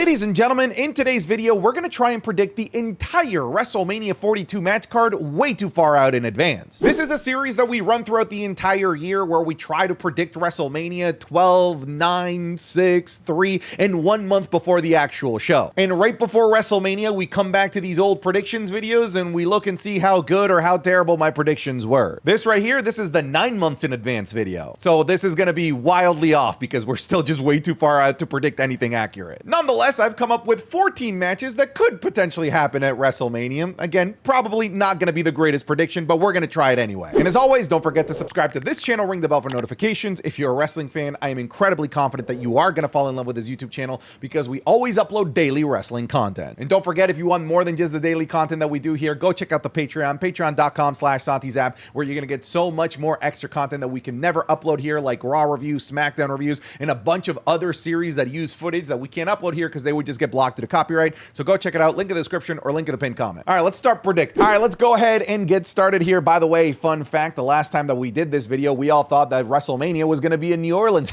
Ladies and gentlemen, in today's video, we're going to try and predict the entire WrestleMania 42 match card way too far out in advance. This is a series that we run throughout the entire year where we try to predict WrestleMania 12, 9, 6, 3, and 1 month before the actual show. And right before WrestleMania, we come back to these old predictions videos and we look and see how good or how terrible my predictions were. This right here, this is the 9 months in advance video. So this is going to be wildly off because we're still just way too far out to predict anything accurate. Nonetheless, I've come up with 14 matches that could potentially happen at WrestleMania. Again, probably not going to be the greatest prediction, but we're going to try it anyway. And as always, don't forget to subscribe to this channel, ring the bell for notifications. If you're a wrestling fan, I am incredibly confident that you are going to fall in love with this YouTube channel because we always upload daily wrestling content. And don't forget, if you want more than just the daily content that we do here, go check out the Patreon, patreon.com/SantiZap, where you're going to get so much more extra content that we can never upload here, like Raw reviews, SmackDown reviews, and a bunch of other series that use footage that we can't upload here because they would just get blocked due to copyright. So go check it out. Link in the description or link in the pinned comment. All right, let's start predicting. All right, let's go ahead and get started here. By the way, fun fact, the last time that we did this video, we all thought that WrestleMania was going to be in New Orleans.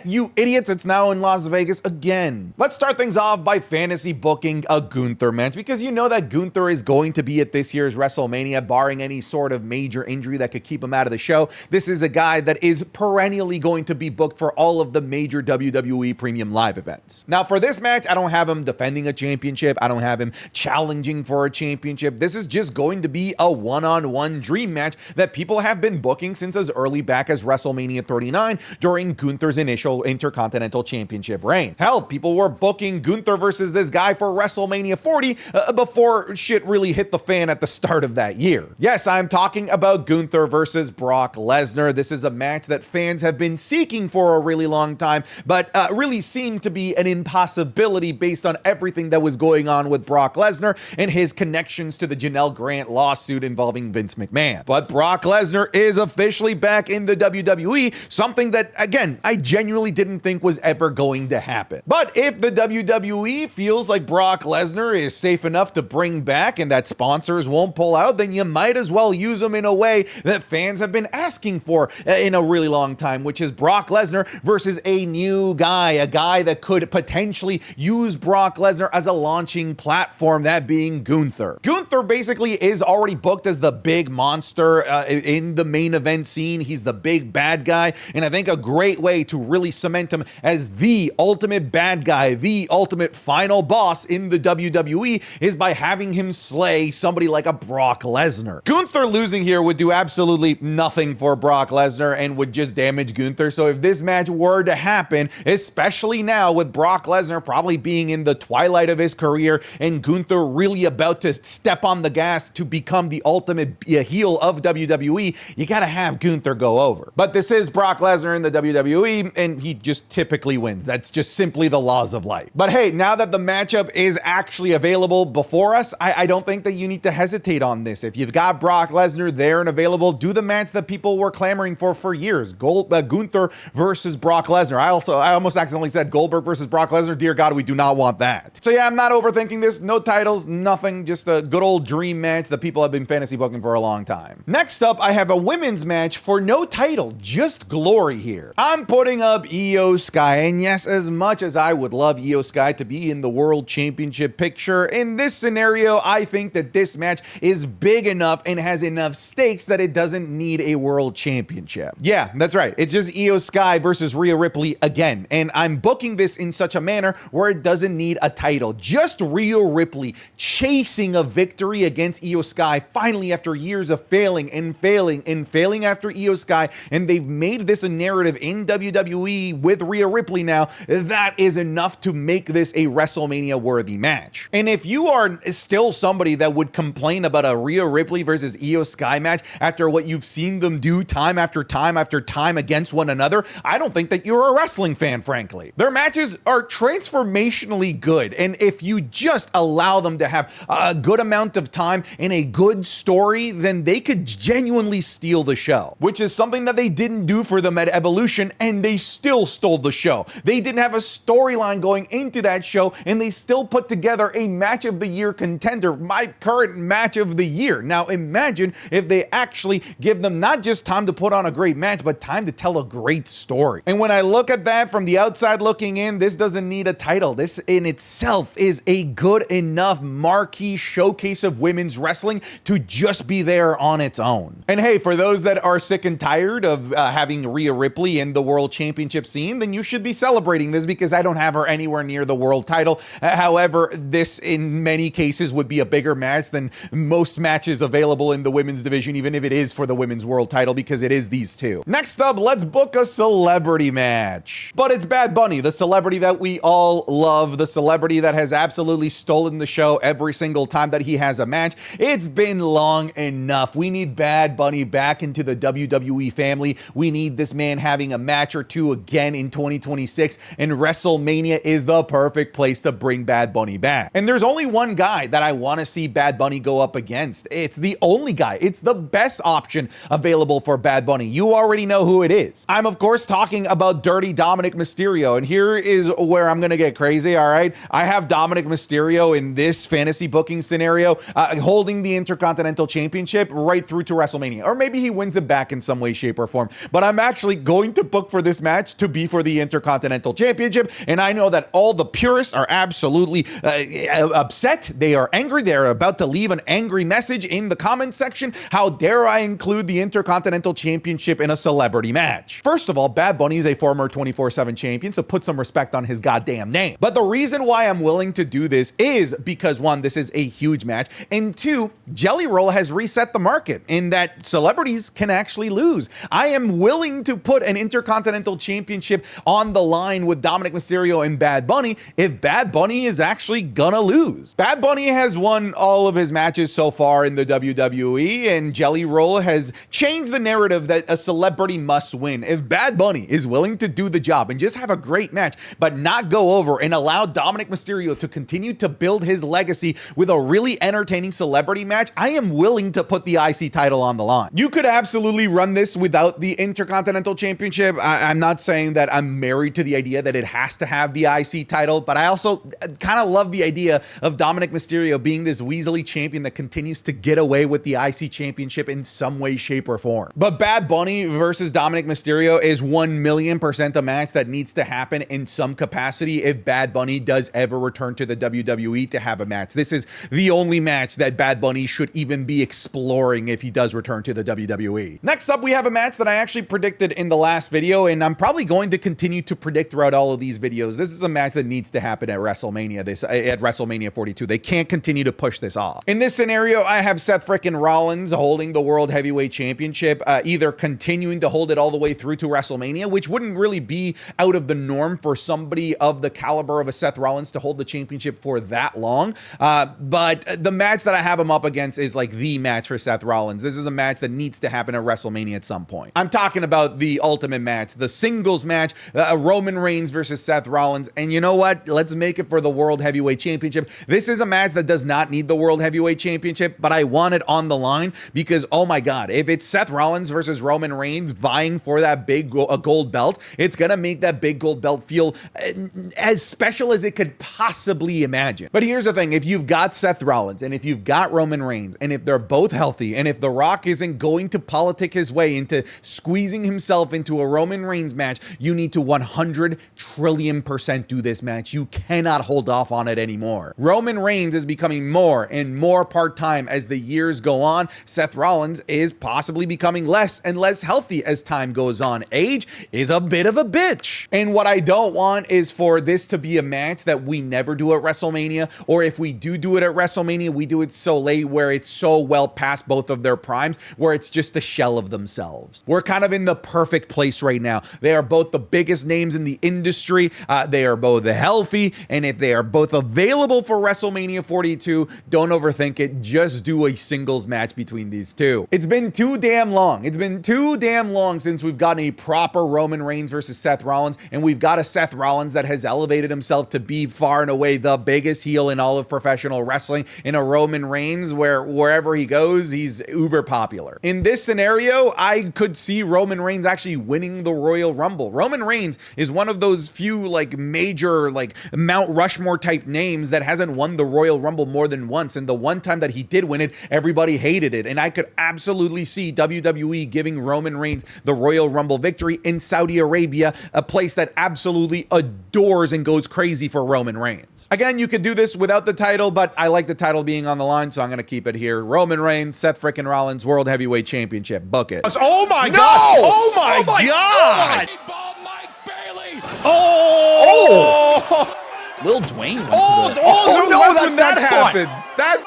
You idiots, it's now in Las Vegas again. Let's start things off by fantasy booking a Gunther match because you know that Gunther is going to be at this year's WrestleMania, barring any sort of major injury that could keep him out of the show. This is a guy that is perennially going to be booked for all of the major WWE premium live events. Now, for this match, I don't have him defending a championship. I don't have him challenging for a championship. This is just going to be a one-on-one dream match that people have been booking since as early back as WrestleMania 39 during Gunther's initial Intercontinental Championship reign. Hell, people were booking Gunther versus this guy for WrestleMania 40 before shit really hit the fan at the start of that year. Yes, I'm talking about Gunther versus Brock Lesnar. This is a match that fans have been seeking for a really long time, but really seemed to be an impossibility based on everything that was going on with Brock Lesnar and his connections to the Janelle Grant lawsuit involving Vince McMahon. But Brock Lesnar is officially back in the WWE, something that, again, I genuinely didn't think was ever going to happen. But if the WWE feels like Brock Lesnar is safe enough to bring back and that sponsors won't pull out, then you might as well use him in a way that fans have been asking for in a really long time, which is Brock Lesnar versus a new guy, a guy that could potentially use Brock Lesnar as a launching platform, that being Gunther. Gunther basically is already booked as the big monster in the main event scene. He's the big bad guy, and I think a great way to really cement him as the ultimate bad guy, the ultimate final boss in the WWE is by having him slay somebody like a Brock Lesnar. Gunther losing here would do absolutely nothing for Brock Lesnar and would just damage Gunther. So if this match were to happen, especially now with Brock Lesnar probably being in the twilight of his career and Gunther really about to step on the gas to become the ultimate heel of WWE, you gotta have Gunther go over. But this is Brock Lesnar in the WWE and he just typically wins. That's just simply the laws of life. But hey, now that the matchup is actually available before us, I don't think that you need to hesitate on this. If you've got Brock Lesnar there and available, do the match that people were clamoring for years. Gunther versus Brock Lesnar. I almost accidentally said Goldberg versus Brock Lesnar. Dear God, we do not want that. So yeah, I'm not overthinking this. No titles, nothing. Just a good old dream match that people have been fantasy booking for a long time. Next up, I have a women's match for no title, just glory here. I'm putting up Eio Sky, and yes, as much as I would love Eio Sky to be in the World Championship picture, in this scenario, I think that this match is big enough and has enough stakes that it doesn't need a World Championship. Yeah, that's right. It's just Eio Sky versus Rio Ripley again, and I'm booking this in such a manner where it doesn't need a title. Just Rio Ripley chasing a victory against Eio Sky finally after years of failing after Eio Sky, and they've made this a narrative in WWE with Rio Ripley now. That is enough to make this a WrestleMania worthy match. And if you are still somebody that would complain about a Rio Ripley versus Eio Sky match after what you've seen them do time after time after time against one another, I don't think that you're a wrestling fan, frankly. Their matches are transformationally good, and if you just allow them to have a good amount of time and a good story, then they could genuinely steal the show, which is something that they didn't do for them at Evolution, and they still stole the show. They didn't have a storyline going into that show, and they still put together a match of the year contender, my current match of the year. Now imagine if they actually give them not just time to put on a great match, but time to tell a great story. And when I look at that from the outside looking in, this doesn't need a title title. This in itself is a good enough marquee showcase of women's wrestling to just be there on its own. And hey, for those that are sick and tired of having Rhea Ripley in the World Championship scene, then you should be celebrating this because I don't have her anywhere near the world title. However, this in many cases would be a bigger match than most matches available in the women's division, even if it is for the women's world title, because it is these two. Next up, let's book a celebrity match. But it's Bad Bunny, the celebrity that we all love, the celebrity that has absolutely stolen the show every single time that he has a match. It's been long enough. We need Bad Bunny back into the WWE family. We need this man having a match or two again in 2026, and WrestleMania is the perfect place to bring Bad Bunny back. And there's only one guy that I want to see Bad Bunny go up against. It's the only guy. It's the best option available for Bad Bunny. You already know who it is. I'm of course talking about Dirty Dominic Mysterio, and here is where I'm gonna get crazy. All right, I have Dominic Mysterio in this fantasy booking scenario holding the Intercontinental Championship right through to WrestleMania, or maybe he wins it back in some way, shape, or form. But I'm actually going to book for this match to be for the Intercontinental Championship, and I know that all the purists are absolutely upset. They are angry. They're about to leave an angry message in the comment section. How dare I include the Intercontinental Championship in a celebrity match? First of all, Bad Bunny is a former 24/7 champion, so put some respect on his goddamn name. But the reason why I'm willing to do this is because, one, this is a huge match, and two, Jelly Roll has reset the market in that celebrities can actually lose. I am willing to put an Intercontinental Championship on the line with Dominic Mysterio and Bad Bunny if Bad Bunny is actually gonna lose. Bad Bunny has won all of his matches so far in the WWE, and Jelly Roll has changed the narrative that a celebrity must win. If Bad Bunny is willing to do the job and just have a great match, but not go over and allow Dominic Mysterio to continue to build his legacy with a really entertaining celebrity match, I am willing to put the IC title on the line. You could absolutely run this without the Intercontinental Championship. I'm not saying that I'm married to the idea that it has to have the IC title, but I also kind of love the idea of Dominic Mysterio being this Weaselly champion that continues to get away with the IC Championship in some way, shape, or form. But Bad Bunny versus Dominic Mysterio is 1,000,000% a match that needs to happen in some capacity if Bad Bunny does ever return to the WWE to have a match. This is the only match that Bad Bunny should even be exploring if he does return to the WWE. Next up, we have a match that I actually predicted in the last video, and I'm probably going to continue to predict throughout all of these videos. This is a match that needs to happen at WrestleMania, at WrestleMania 42. They can't continue to push this off. In this scenario, I have Seth frickin' Rollins holding the World Heavyweight Championship, either continuing to hold it all the way through to WrestleMania, which wouldn't really be out of the norm for somebody of the caliber of a Seth Rollins to hold the championship for that long. But the match that I have him up against is like the match for Seth Rollins. This is a match that needs to happen at WrestleMania at some point. I'm talking about the ultimate match, the singles match, Roman Reigns versus Seth Rollins. And you know what? Let's make it for the World Heavyweight Championship. This is a match that does not need the World Heavyweight Championship, but I want it on the line because, oh my God, if it's Seth Rollins versus Roman Reigns vying for that big gold belt, it's going to make that big gold belt feel as special as it could possibly imagine. But here's the thing. If you've got Seth Rollins and if you've got Roman Reigns, and if they're both healthy, and if The Rock isn't going to politic his way into squeezing himself into a Roman Reigns match, you need to 100 trillion% do this match. You cannot hold off on it anymore. Roman Reigns is becoming more and more part-time as the years go on. Seth Rollins is possibly becoming less and less healthy as time goes on. Age is a bit of a bitch. And what I don't want is for this to be a match that we never do at WrestleMania, or if we do it at WrestleMania, we do it so late where it's so well past both of their primes, where it's just a shell of themselves. We're kind of in the perfect place right now. They are both the biggest names in the industry. They are both healthy, and if they are both available for WrestleMania 42, don't overthink it. Just do a singles match between these two. It's been too damn long. It's been too damn long since we've gotten a proper Roman Reigns versus Seth Rollins, and we've got a Seth Rollins that has elevated himself to be far and away the biggest heel in all of professional wrestling, in a Roman Reigns where wherever he goes, he's uber popular. In this scenario, I could see Roman Reigns actually winning the Royal Rumble. Roman Reigns is one of those few like major like Mount Rushmore type names that hasn't won the Royal Rumble more than once, and the one time that he did win it, everybody hated it. And I could absolutely see WWE giving Roman Reigns the Royal Rumble victory in Saudi Arabia, a place that absolutely adores and goes crazy for Roman Reigns. Again, you could do this without the title, but I like the title being on the line, so I'm going to keep it here. Roman Reigns, Seth frickin' Rollins, World Heavyweight Championship. Book it. Oh my God! Oh my God! Oh! Lil Dwayne went Oh, to the... no, that's when that not fun. happens. That's...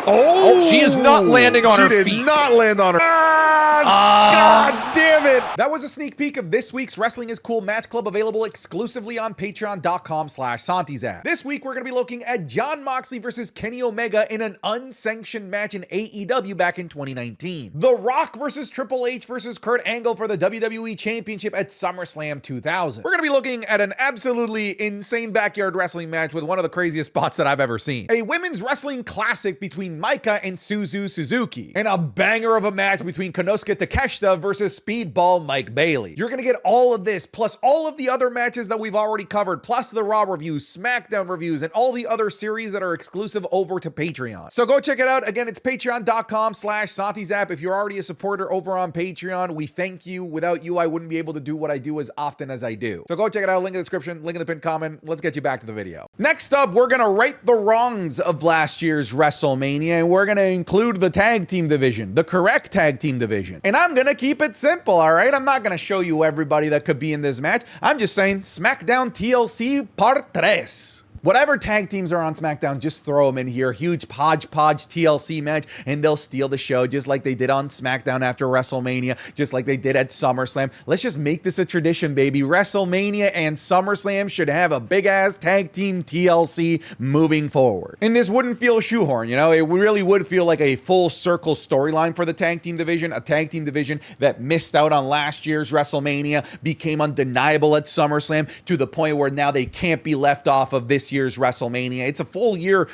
Oh, she is not landing on her She feet. did not land on her. God damn it. That was a sneak peek of this week's Wrestling is Cool Match Club, available exclusively on patreon.com/SantiZap. This week, we're going to be looking at Jon Moxley versus Kenny Omega in an unsanctioned match in AEW back in 2019. The Rock versus Triple H versus Kurt Angle for the WWE Championship at SummerSlam 2000. We're going to be looking at an absolutely insane backyard wrestling match with one of the craziest spots that I've ever seen. A women's wrestling classic between Maika and Suzu Suzuki, and a banger of a match between Konosuke Takeshita versus Speedball Mike Bailey. You're gonna get all of this, plus all of the other matches that we've already covered, plus the Raw reviews, SmackDown reviews, and all the other series that are exclusive over to Patreon. So go check it out. Again, it's patreon.com/SantiZap. If you're already a supporter over on Patreon, we thank you. Without you, I wouldn't be able to do what I do as often as I do. So go check it out. Link in the description, link in the pinned comment. Let's get you back to the video. Next up, we're gonna right the wrongs of last year's WrestleMania, and we're gonna include the tag team division, the correct tag team division. And I'm gonna keep it simple, all right? I'm not gonna show you everybody that could be in this match. I'm just saying SmackDown TLC Part 3. Whatever tag teams are on SmackDown, just throw them in here. Huge podge TLC match, and they'll steal the show just like they did on SmackDown after WrestleMania, just like they did at SummerSlam. Let's just make this a tradition, baby. WrestleMania and SummerSlam should have a big-ass tag team TLC moving forward. And this wouldn't feel shoehorn, you know? It really would feel like a full circle storyline for the tag team division, a tag team division that missed out on last year's WrestleMania, became undeniable at SummerSlam, to the point where now they can't be left off of this year's WrestleMania. It's a full year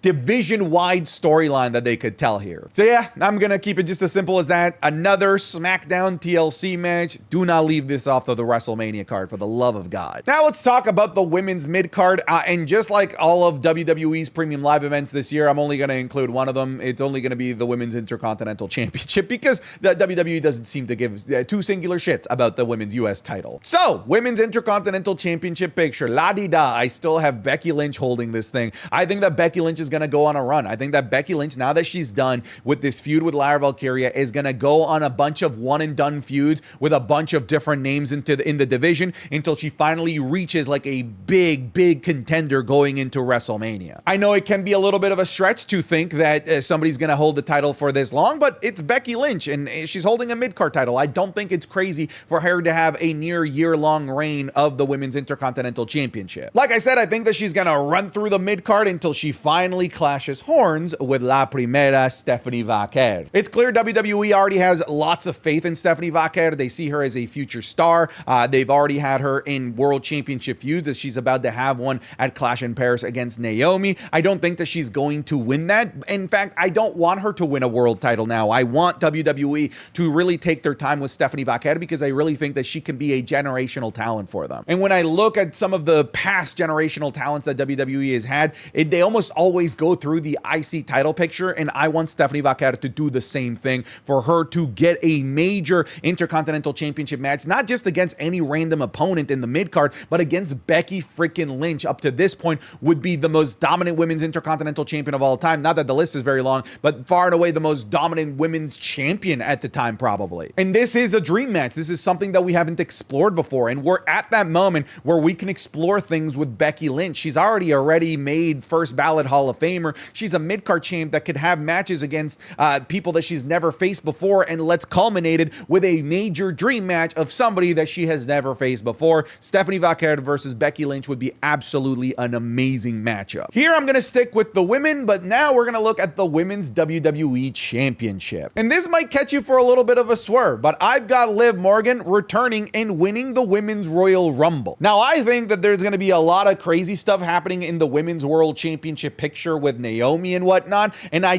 division-wide storyline that they could tell here. So yeah, I'm gonna keep it just as simple as that. Another SmackDown TLC match. Do not leave this off of the WrestleMania card, for the love of God. Now let's talk about the women's mid-card, and just like all of WWE's premium live events this year, I'm only gonna include one of them. It's only gonna be the Women's Intercontinental Championship, because the WWE doesn't seem to give two singular shits about the women's US title. So, Women's Intercontinental Championship picture, la-di-da. I still have Becky Lynch holding this thing. I think that Becky Lynch is going to go on a run. I think that Becky Lynch, now that she's done with this feud with Lara Valkyria, is going to go on a bunch of one-and-done feuds with a bunch of different names in the division until she finally reaches like a big contender going into WrestleMania. I know it can be a little bit of a stretch to think that somebody's going to hold the title for this long, but it's Becky Lynch, and she's holding a mid-card title. I don't think it's crazy for her to have a near year-long reign of the Women's Intercontinental Championship. Like I said, I think that she's gonna run through the mid-card until she finally clashes horns with La Primera Stephanie Vaquer. It's clear WWE already has lots of faith in Stephanie Vaquer. They see her as a future star. They've already had her in World Championship feuds, as she's about to have one at Clash in Paris against Naomi. I don't think that she's going to win that. In fact, I don't want her to win a world title now. I want WWE to really take their time with Stephanie Vaquer, because I really think that she can be a generational talent for them. And when I look at some of the past generational talents that WWE has had, they almost always go through the IC title picture, and I want Stephanie Vaquer to do the same thing, for her to get a major Intercontinental Championship match, not just against any random opponent in the mid-card, but against Becky freaking Lynch. Up to this point, would be the most dominant women's Intercontinental Champion of all time. Not that the list is very long, but far and away the most dominant women's champion at the time, probably. And this is a dream match. This is something that we haven't explored before, and we're at that moment where we can explore things with Becky Lynch. She's already made first ballot Hall of Famer. She's a mid-card champ that could have matches against people that she's never faced before, and let's culminate it with a major dream match of somebody that she has never faced before. Stephanie Vaquer versus Becky Lynch would be absolutely an amazing matchup. Here I'm going to stick with the women, but now we're going to look at the Women's WWE Championship. And this might catch you for a little bit of a swerve, but I've got Liv Morgan returning and winning the Women's Royal Rumble. Now, I think that there's going to be a lot of crazy crazy stuff happening in the Women's World Championship picture with Naomi and whatnot, and I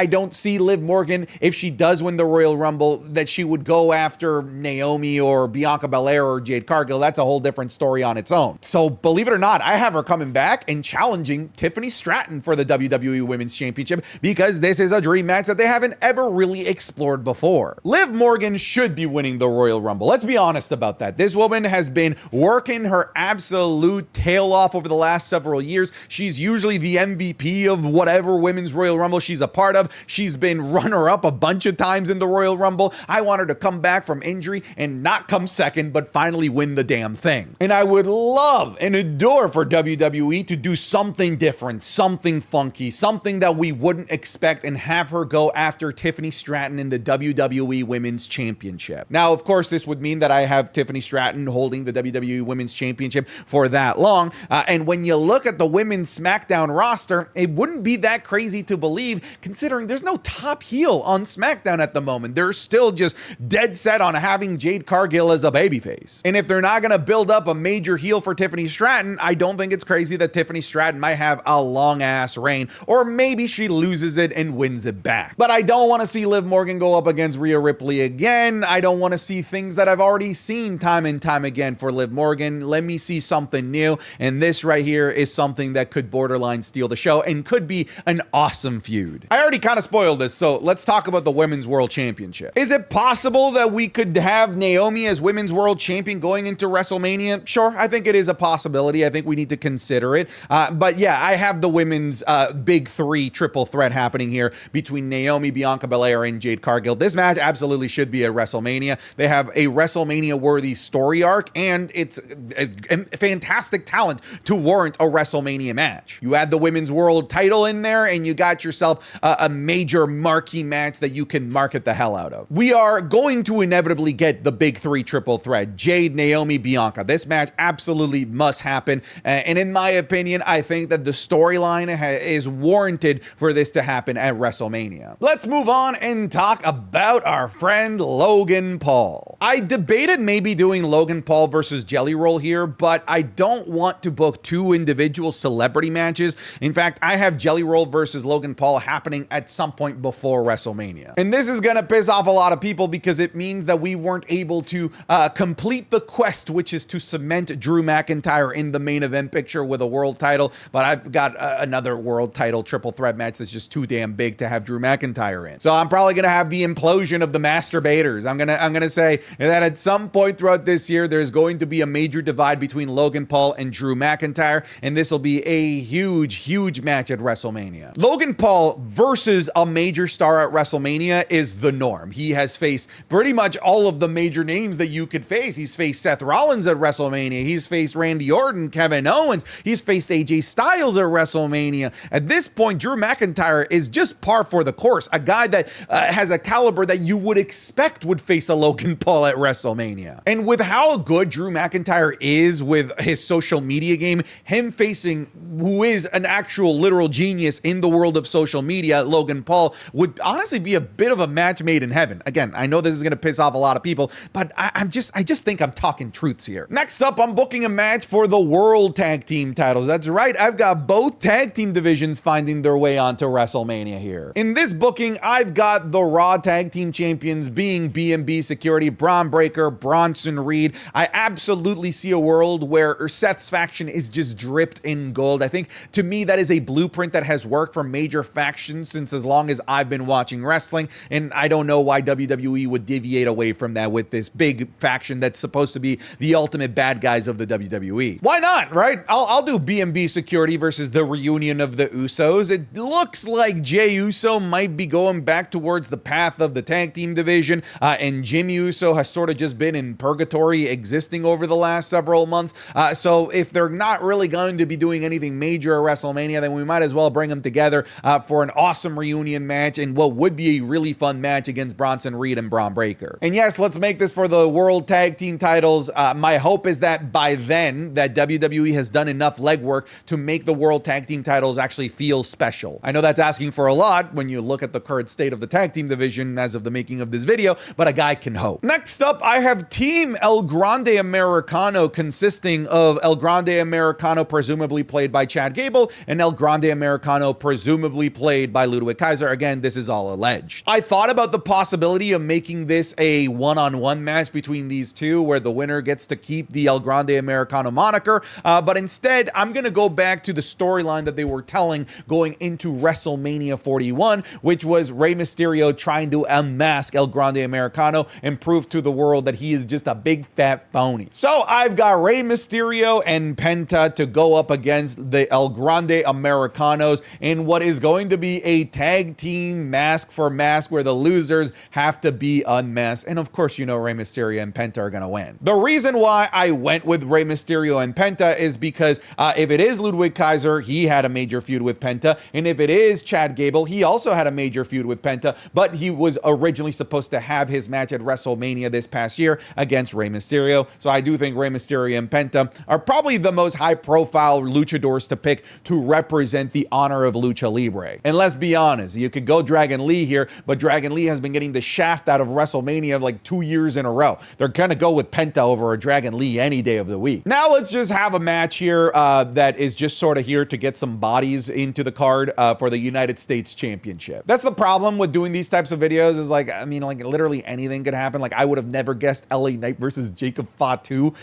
don't see Liv Morgan, if she does win the Royal Rumble, that she would go after Naomi or Bianca Belair or Jade Cargill. That's a whole different story on its own. So believe it or not, I have her coming back and challenging Tiffany Stratton for the WWE Women's Championship, because this is a dream match that they haven't ever really explored before. Liv Morgan should be winning the Royal Rumble. Let's be honest about that. This woman has been working her absolute tail off over the last several years. She's usually the MVP of whatever Women's Royal Rumble she's a part of. She's been runner-up a bunch of times in the Royal Rumble. I want her to come back from injury and not come second, but finally win the damn thing. And I would love and adore for WWE to do something different, something funky, something that we wouldn't expect, and have her go after Tiffany Stratton in the WWE Women's Championship. Now, of course, this would mean that I have Tiffany Stratton holding the WWE Women's Championship for that long. And when you look at the Women's SmackDown roster, it wouldn't be that crazy to believe, considering there's no top heel on SmackDown at the moment. They're still just dead set on having Jade Cargill as a babyface. And if they're not going to build up a major heel for Tiffany Stratton, I don't think it's crazy that Tiffany Stratton might have a long ass reign, or maybe she loses it and wins it back. But I don't want to see Liv Morgan go up against Rhea Ripley again. I don't want to see things that I've already seen time and time again for Liv Morgan. Let me see something new, and this right here is something that could borderline steal the show and could be an awesome feud. I already kind of spoiled this, so let's talk about the Women's World Championship. Is it possible that we could have Naomi as Women's World Champion going into WrestleMania? Sure, I think it is a possibility. I think we need to consider it. But yeah, I have the women's big three triple threat happening here between Naomi, Bianca Belair, and Jade Cargill. This match absolutely should be at WrestleMania. They have a WrestleMania-worthy story arc, and it's a fantastic talent to warrant a WrestleMania match. You add the Women's World title in there, and you got yourself a major marquee match that you can market the hell out of. We are going to inevitably get the big three triple threat: Jade, Naomi, Bianca. This match absolutely must happen, and in my opinion, I think that the storyline is warranted for this to happen at WrestleMania. Let's move on and talk about our friend Logan Paul. I debated maybe doing Logan Paul versus Jelly Roll here, but I don't want to book two individual celebrity matches. In fact, I have Jelly Roll versus Logan Paul happening at some point before WrestleMania. And this is gonna piss off a lot of people, because it means that we weren't able to complete the quest, which is to cement Drew McIntyre in the main event picture with a world title. But I've got another world title triple threat match that's just too damn big to have Drew McIntyre in. So I'm probably gonna have the implosion of the masturbators. I'm gonna say that at some point throughout this year, there's going to be a major divide between Logan Paul and Drew McIntyre, and this will be a huge match at WrestleMania. Logan Paul versus a major star at WrestleMania is the norm. He has faced pretty much all of the major names that you could face. He's faced Seth Rollins at WrestleMania. He's faced Randy Orton, Kevin Owens. He's faced AJ Styles at WrestleMania. At this point, Drew McIntyre is just par for the course. A guy that has a caliber that you would expect would face a Logan Paul at WrestleMania. And with how good Drew McIntyre is with his social media game, him facing who is an actual literal genius in the world of social media, Logan Paul, would honestly be a bit of a match made in heaven. Again, I know this is going to piss off a lot of people, but I just think I'm talking truths here. Next up, I'm booking a match for the World Tag Team titles. That's right, I've got both tag team divisions finding their way onto WrestleMania here. In this booking, I've got the Raw Tag Team Champions being B&B Security, Braun Breaker, Bronson Reed. I absolutely see a world where Seth's faction is just dripped in gold. I think, to me, that is a blueprint that has worked for major factions since as long as I've been watching wrestling, and I don't know why WWE would deviate away from that with this big faction that's supposed to be the ultimate bad guys of the WWE. Why not, right? I'll do B&B Security versus the reunion of the Usos. It looks like Jey Uso might be going back towards the path of the tag team division, and Jimmy Uso has sort of just been in purgatory existing over the last several months. So if they're not really going to be doing anything major at WrestleMania, then we might as well bring them together for an awesome reunion match and what would be a really fun match against Bronson Reed and Braun Breaker. And yes, let's make this for the World Tag Team titles. My hope is that by then that WWE has done enough legwork to make the World Tag Team titles actually feel special. I know that's asking for a lot when you look at the current state of the tag team division as of the making of this video, but a guy can hope. Next up, I have Team El Grande Americano, consisting of El Grande Americano, Americano, presumably played by Chad Gable, and El Grande Americano, presumably played by Ludwig Kaiser. Again, this is all alleged. I thought about the possibility of making this a one-on-one match between these two, where the winner gets to keep the El Grande Americano moniker, but instead, I'm going to go back to the storyline that they were telling going into WrestleMania 41, which was Rey Mysterio trying to unmask El Grande Americano and prove to the world that he is just a big fat phony. So I've got Rey Mysterio and Penta to go up against the El Grande Americanos in what is going to be a tag team mask for mask, where the losers have to be unmasked. And of course, you know Rey Mysterio and Penta are going to win. The reason why I went with Rey Mysterio and Penta is because if it is Ludwig Kaiser, he had a major feud with Penta. And if it is Chad Gable, he also had a major feud with Penta, but he was originally supposed to have his match at WrestleMania this past year against Rey Mysterio. So I do think Rey Mysterio and Penta are probably the most high-profile luchadors to pick to represent the honor of Lucha Libre. And let's be honest, you could go Dragon Lee here, but Dragon Lee has been getting the shaft out of WrestleMania like 2 years in a row. They're gonna go with Penta over a Dragon Lee any day of the week. Now let's just have a match here that is just sort of here to get some bodies into the card for the United States Championship. That's the problem with doing these types of videos, is like, I mean, like literally anything could happen. Like I would have never guessed LA Knight versus Jacob Fatu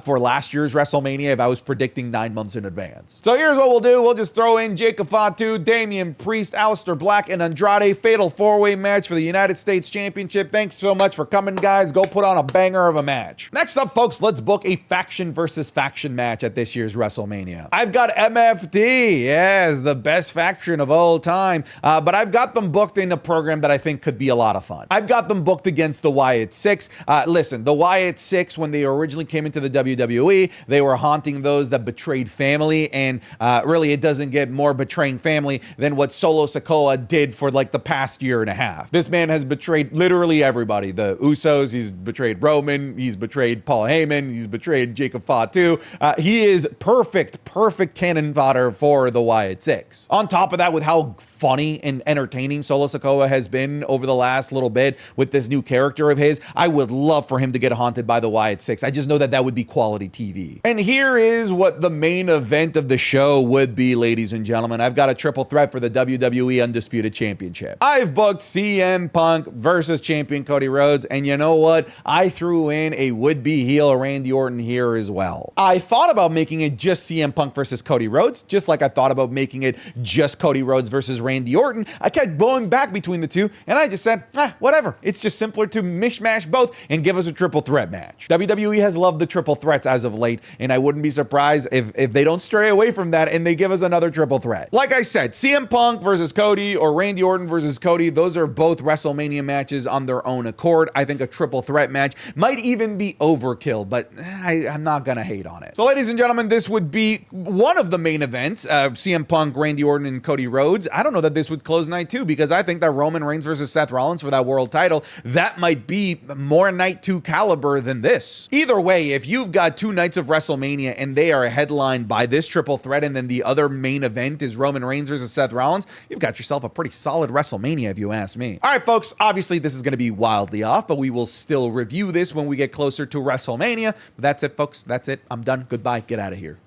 for last year's WrestleMania if I was predicting 9 months in advance. So here's what we'll do. We'll just throw in Jacob Fatu, Damian Priest, Aleister Black, and Andrade. Fatal four-way match for the United States Championship. Thanks so much for coming, guys. Go put on a banger of a match. Next up, folks, let's book a faction versus faction match at this year's WrestleMania. I've got MFT, yes, the best faction of all time, but I've got them booked in a program that I think could be a lot of fun. I've got them booked against the Wyatt Six. Listen, the Wyatt Six, when they originally came into the WWE, they were haunting those that betrayed family, and really it doesn't get more betraying family than what Solo Sikoa did for like the past year and a half. This man has betrayed literally everybody. The Usos, he's betrayed Roman, he's betrayed Paul Heyman, he's betrayed Jacob Fatu. He is perfect cannon fodder for the Wyatt Six. On top of that, with how funny and entertaining Solo Sikoa has been over the last little bit with this new character of his, I would love for him to get haunted by the Wyatt Six. I just know that that would be quality TV. And here is what the main event of the show would be, ladies and gentlemen. I've got a triple threat for the WWE Undisputed Championship. I've booked CM Punk versus champion Cody Rhodes, and you know what? I threw in a would-be heel Randy Orton here as well. I thought about making it just CM Punk versus Cody Rhodes, just like I thought about making it just Cody Rhodes versus Randy Orton. I kept going back between the two, and I just said, whatever. It's just simpler to mishmash both and give us a triple threat match. WWE has loved the triple threats as of late, and I wouldn't be surprised if they don't stray away from that and they give us another triple threat. Like I said, CM Punk versus Cody or Randy Orton versus Cody, those are both WrestleMania matches on their own accord. I think a triple threat match might even be overkill, but I'm not gonna hate on it. So ladies and gentlemen, this would be one of the main events, CM Punk, Randy Orton, and Cody Rhodes. I don't know that this would close night two, because I think that Roman Reigns versus Seth Rollins for that world title, that might be more night two caliber than this. Either way, if you've got two nights of WrestleMania and they are headlined by this triple threat, and then the other main event is Roman Reigns versus Seth Rollins, you've got yourself a pretty solid WrestleMania if you ask me. All right, folks, obviously this is going to be wildly off, but we will still review this when we get closer to WrestleMania. That's it, folks. That's it. I'm done. Goodbye. Get out of here.